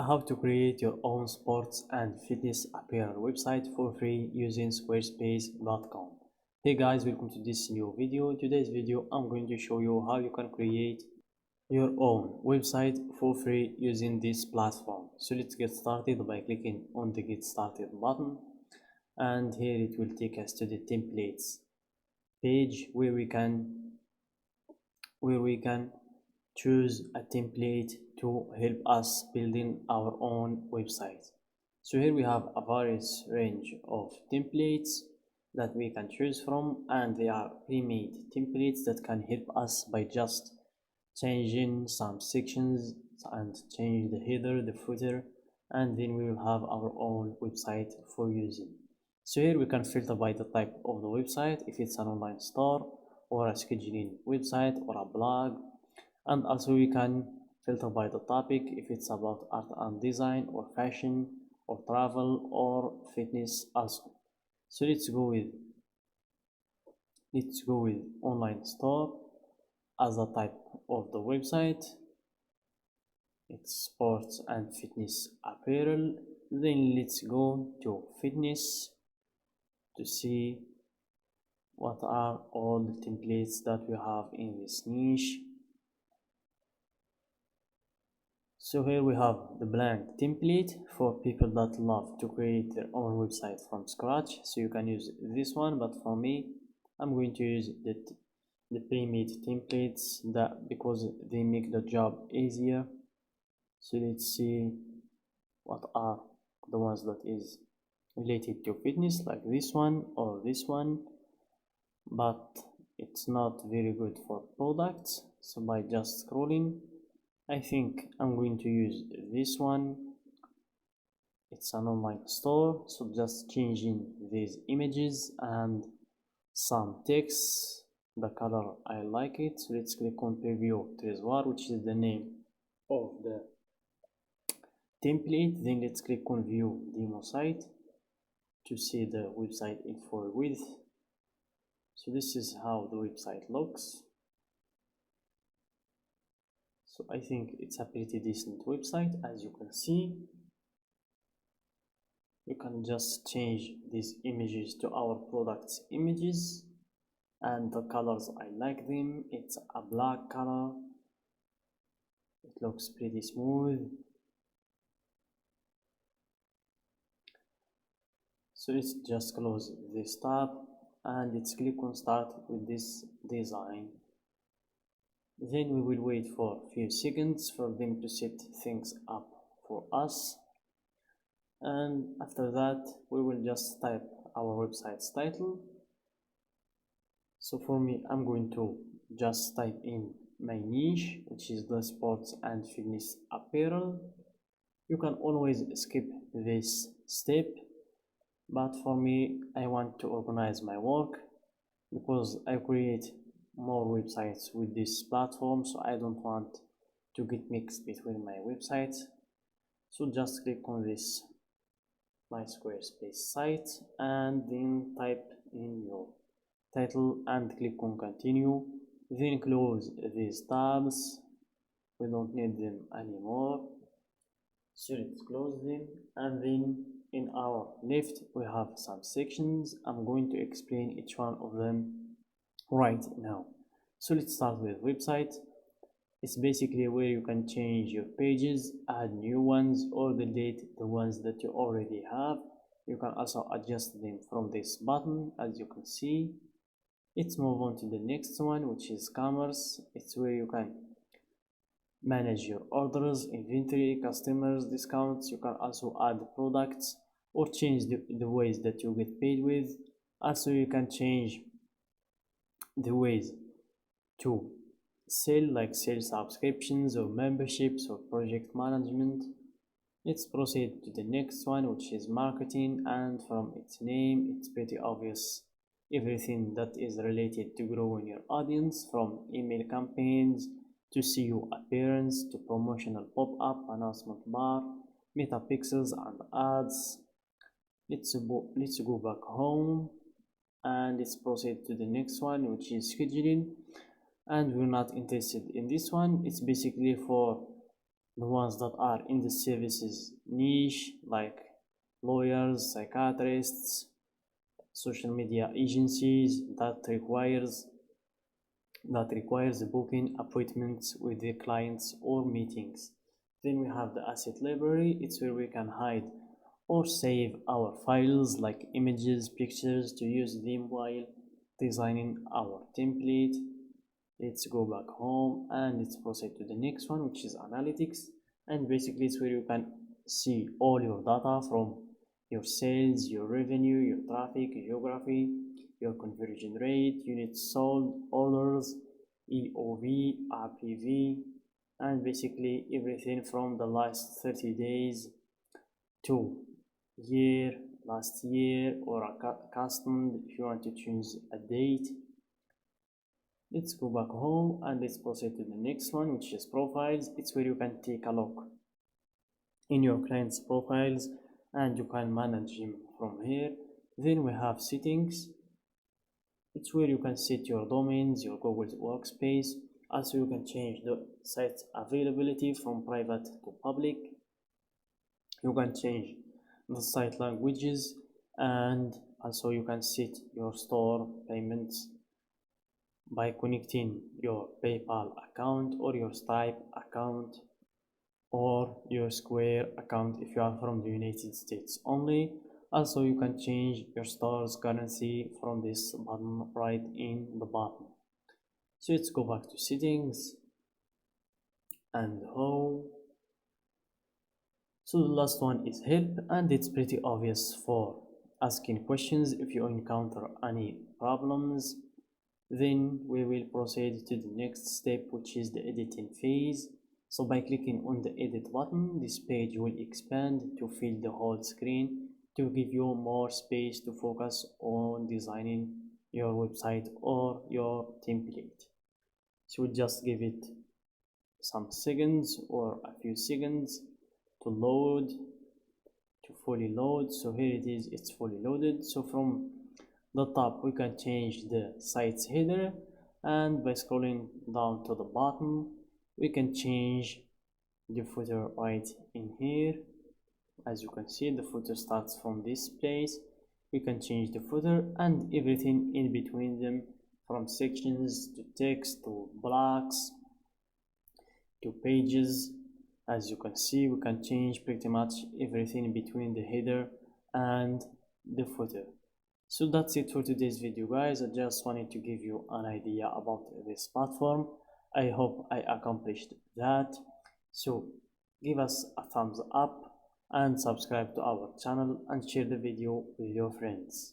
How to create your own sports and fitness apparel website for free using squarespace.com. Hey guys, welcome to this new video. In today's video I'm going to show you how you can create your own website for free using this platform. So let's get started by clicking on the get started button, and here it will take us to the templates page where we can choose a template to help us building our own website. So here we have a various range of templates that we can choose from, and they are pre-made templates that can help us by just changing some sections and change the header, the footer, and then we will have our own website for using. So here we can filter by the type of the website, if it's an online store or a scheduling website or a blog, and also we can filter by the topic, if it's about art and design or fashion or travel or fitness also. So let's go with online store as a type of the website. It's sports and fitness apparel. Then let's go to fitness to see what are all the templates that we have in this niche. So here we have the blank template for people that love to create their own website from scratch. So you can use this one, but for me I'm going to use the pre-made templates because they make the job easier. So let's see what are the ones that is related to fitness, like this one or this one, but it's not very good for products. So by just scrolling, I think I'm going to use this one. It's an online store, so just changing these images and some text. The color, I like it. So let's click on preview trésor, which is the name of the template. Then let's click on view demo site to see the website in full width. So this is how the website looks. So I think it's a pretty decent website. As you can see, you can just change these images to our products images, and the colors, I like them. It's a black color. It looks pretty smooth. So let's just close this tab and let's click on start with this design. Then we will wait for a few seconds for them to set things up for us, and after that we will just type our website's title. So for me, I'm going to just type in my niche, which is the sports and fitness apparel. You can always skip this step, but for me, I want to organize my work because I create more websites with this platform, so I don't want to get mixed between my websites. So just click on this my Squarespace site and then type in your title and click on continue. Then close these tabs, we don't need them anymore. So let's close them, and then in our left we have some sections. I'm going to explain each one of them right now. So let's start with website. It's basically where you can change your pages, add new ones, or delete the ones that you already have. You can also adjust them from this button, as you can see. Let's move on to the next one, which is Ecommerce. It's where you can manage your orders, inventory, customers, discounts. You can also add products or change the ways that you get paid with. Also, you can change the ways to sell, like sell subscriptions or memberships or project management. Let's proceed to the next one, which is marketing, and from its name it's pretty obvious everything that is related to growing your audience, from email campaigns to SEO appearance to promotional pop-up, announcement bar, meta pixels and ads. Let's go back home and let's proceed to the next one, which is scheduling, and we're not interested in this one. It's basically for the ones that are in the services niche, like lawyers, psychiatrists, social media agencies that requires booking appointments with their clients or meetings. Then we have the asset library. It's where we can hide or save our files like images, pictures, to use them while designing our template. Let's go back home and let's proceed to the next one, which is analytics. And basically it's where you can see all your data from your sales, your revenue, your traffic, geography, your conversion rate, units sold, orders, EOV, RPV, and basically everything from the last 30 days to year, last year, or a custom if you want to change a date. Let's go back home and let's proceed to the next one, which is profiles. It's where you can take a look in your clients' profiles and you can manage them from here. Then we have settings. It's where you can set your domains, your Google workspace. Also you can change the site's availability from private to public. You can change the site languages, and also you can set your store payments by connecting your PayPal account or your Stripe account or your Square account if you are from the United States only. Also you can change your store's currency from this button right in the bottom. So let's go back to settings and home. So the last one is help, and it's pretty obvious for asking questions if you encounter any problems. Then we will proceed to the next step, which is the editing phase. So by clicking on the edit button, this page will expand to fill the whole screen to give you more space to focus on designing your website or your template. So just give it some seconds or a few seconds to load, to fully load. So here it is, it's fully loaded. So from the top we can change the site's header, and by scrolling down to the bottom we can change the footer right in here. As you can see, the footer starts from this place. We can change the footer and everything in between them, from sections to text to blocks to pages. As you can see, we can change pretty much everything between the header and the footer. So that's it for today's video, guys. I just wanted to give you an idea about this platform. I hope I accomplished that. So give us a thumbs up and subscribe to our channel and share the video with your friends.